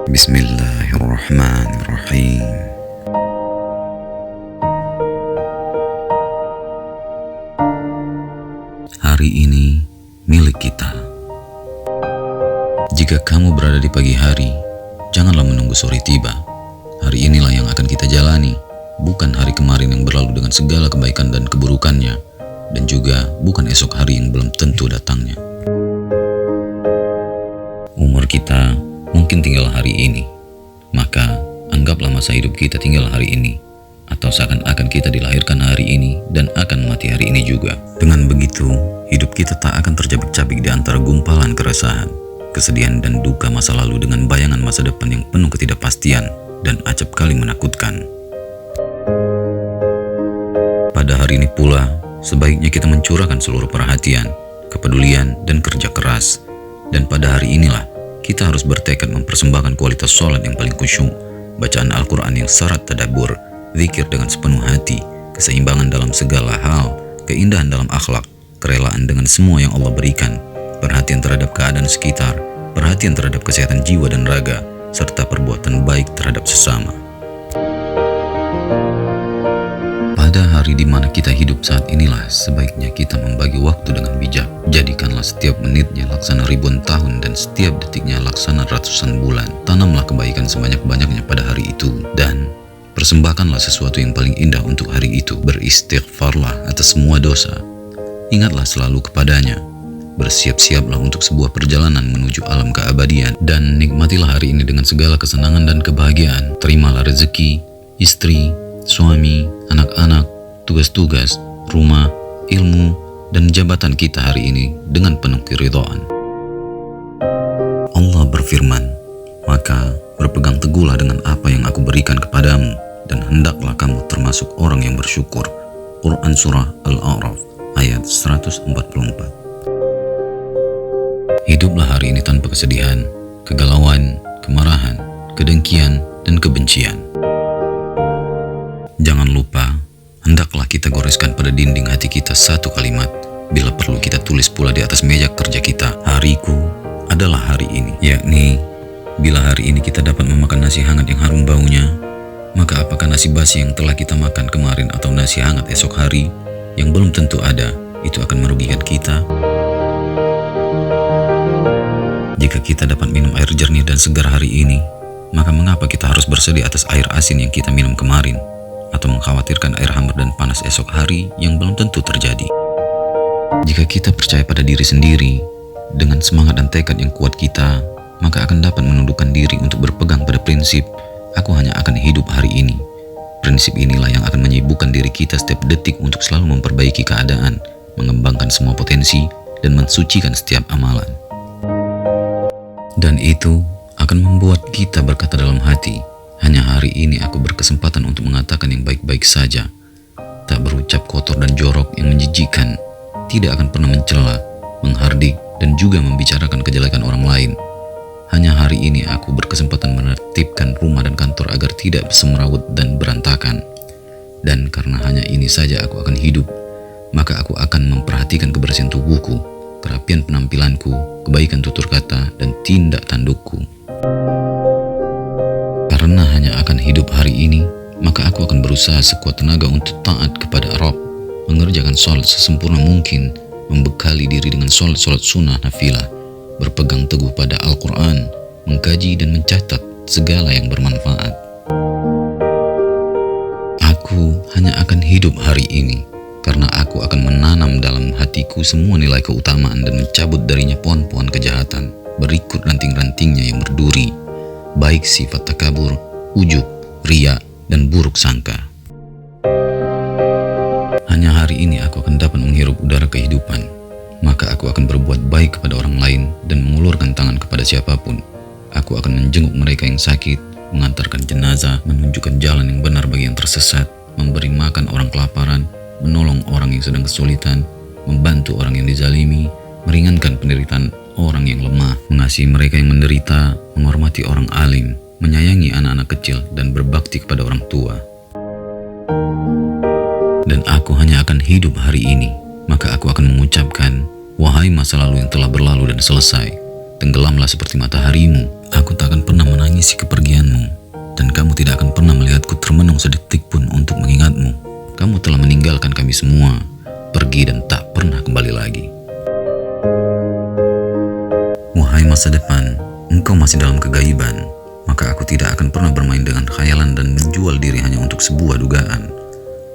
Bismillahirrahmanirrahim. Hari ini milik kita. Jika kamu berada di pagi hari, janganlah menunggu sore tiba. Hari inilah yang akan kita jalani, bukan hari kemarin yang berlalu dengan segala kebaikan dan keburukannya, dan juga bukan esok hari yang belum tentu datangnya. Umur kita mungkin tinggal hari ini, maka anggaplah masa hidup kita tinggal hari ini, atau seakan-akan kita dilahirkan hari ini dan akan mati hari ini juga. Dengan begitu, hidup kita tak akan tercabik-cabik di antara gumpalan keresahan, kesedihan dan duka masa lalu dengan bayangan masa depan yang penuh ketidakpastian dan acap kali menakutkan. Pada hari ini pula, sebaiknya kita mencurahkan seluruh perhatian, kepedulian, dan kerja keras. Dan pada hari inilah, kita harus bertekad mempersembahkan kualitas sholat yang paling khusyuk, bacaan Al-Quran yang syarat tadabbur, zikir dengan sepenuh hati, keseimbangan dalam segala hal, keindahan dalam akhlak, kerelaan dengan semua yang Allah berikan, perhatian terhadap keadaan sekitar, perhatian terhadap kesehatan jiwa dan raga, serta perbuatan baik terhadap sesama. Pada hari di mana kita hidup saat inilah sebaiknya kita membagi waktu dengan bijak. Jadikanlah setiap menitnya laksana ribuan tahun dan setiap detiknya laksana ratusan bulan. Tanamlah kebaikan sebanyak-banyaknya pada hari itu dan persembahkanlah sesuatu yang paling indah untuk hari itu. Beristighfarlah atas semua dosa. Ingatlah selalu kepadanya. Bersiap-siaplah untuk sebuah perjalanan menuju alam keabadian dan nikmatilah hari ini dengan segala kesenangan dan kebahagiaan. Terimalah rezeki, istri, suami, anak-anak, tugas-tugas, rumah, ilmu, dan jabatan kita hari ini dengan penuh keridhaan. Allah berfirman, "Maka berpegang teguhlah dengan apa yang aku berikan kepadamu, dan hendaklah kamu termasuk orang yang bersyukur." Quran Surah Al-A'raf ayat 144. Hiduplah hari ini tanpa kesedihan, kegalauan, kemarahan, kedengkian, dan kebencian. Jangan lupa, hendaklah kita goreskan pada dinding hati kita satu kalimat. Bila perlu kita tulis pula di atas meja kerja kita, hariku adalah hari ini. Yakni, bila hari ini kita dapat memakan nasi hangat yang harum baunya, maka apakah nasi basi yang telah kita makan kemarin atau nasi hangat esok hari yang belum tentu ada, itu akan merugikan kita? Jika kita dapat minum air jernih dan segar hari ini, maka mengapa kita harus bersedih atas air asin yang kita minum kemarin? Atau mengkhawatirkan air hambar dan panas esok hari yang belum tentu terjadi? Jika kita percaya pada diri sendiri, dengan semangat dan tekad yang kuat kita, maka akan dapat menundukkan diri untuk berpegang pada prinsip, aku hanya akan hidup hari ini. Prinsip inilah yang akan menyibukkan diri kita setiap detik untuk selalu memperbaiki keadaan, mengembangkan semua potensi, dan mensucikan setiap amalan. Dan itu akan membuat kita berkata dalam hati, hanya hari ini aku berkesempatan untuk mengatakan yang baik-baik saja, tak berucap kotor dan jorok yang menjijikkan, tidak akan pernah mencela, menghardik, dan juga membicarakan kejelekan orang lain. Hanya hari ini aku berkesempatan menertibkan rumah dan kantor agar tidak semrawut dan berantakan. Dan karena hanya ini saja aku akan hidup, maka aku akan memperhatikan kebersihan tubuhku, kerapian penampilanku, kebaikan tutur kata, dan tindak tandukku. Karena hanya akan hidup hari ini, maka aku akan berusaha sekuat tenaga untuk taat kepada Rabb, mengerjakan sholat sesempurna mungkin, membekali diri dengan sholat-sholat sunnah nafilah, berpegang teguh pada Al-Quran, mengkaji dan mencatat segala yang bermanfaat. Aku hanya akan hidup hari ini, karena aku akan menanam dalam hatiku semua nilai keutamaan dan mencabut darinya pohon-pohon kejahatan, berikut ranting-rantingnya yang berduri, baik sifat takabur, ujub, riya, dan buruk sangka. Hanya hari ini aku akan dapat menghirup udara kehidupan, maka aku akan berbuat baik kepada orang lain dan mengulurkan tangan kepada siapapun. Aku akan menjenguk mereka yang sakit, mengantarkan jenazah, menunjukkan jalan yang benar bagi yang tersesat, memberi makan orang kelaparan, menolong orang yang sedang kesulitan, membantu orang yang dizalimi, meringankan penderitaan orang yang lemah, mengasihi mereka yang menderita, menghormati orang alim, menyayangi anak-anak kecil, dan berbakti kepada orang tua. Dan aku hanya akan hidup hari ini, maka aku akan mengucapkan, wahai masa lalu yang telah berlalu dan selesai, Tenggelamlah seperti mataharimu. Aku tak akan pernah menangisi kepergianmu, dan kamu tidak akan pernah melihatku termenung sedetik pun untuk mengingatmu. Kamu telah meninggalkan kami semua, pergi dan tak pernah kembali lagi. Wahai masa depan, engkau masih dalam kegaiban, maka aku tidak akan pernah bermain dengan khayalan dan menjual diri hanya untuk sebuah dugaan.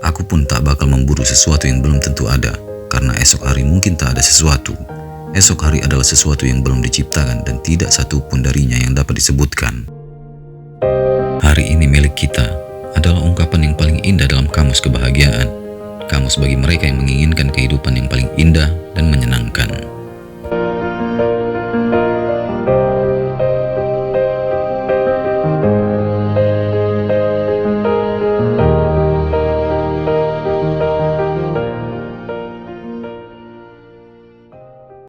Aku pun tak bakal memburu sesuatu yang belum tentu ada, karena esok hari mungkin tak ada sesuatu. Esok hari adalah sesuatu yang belum diciptakan dan tidak satu pun darinya yang dapat disebutkan. Hari ini milik kita adalah ungkapan yang paling indah dalam kamus kebahagiaan. Kamus bagi mereka yang menginginkan kehidupan yang paling indah dan menyenangkan.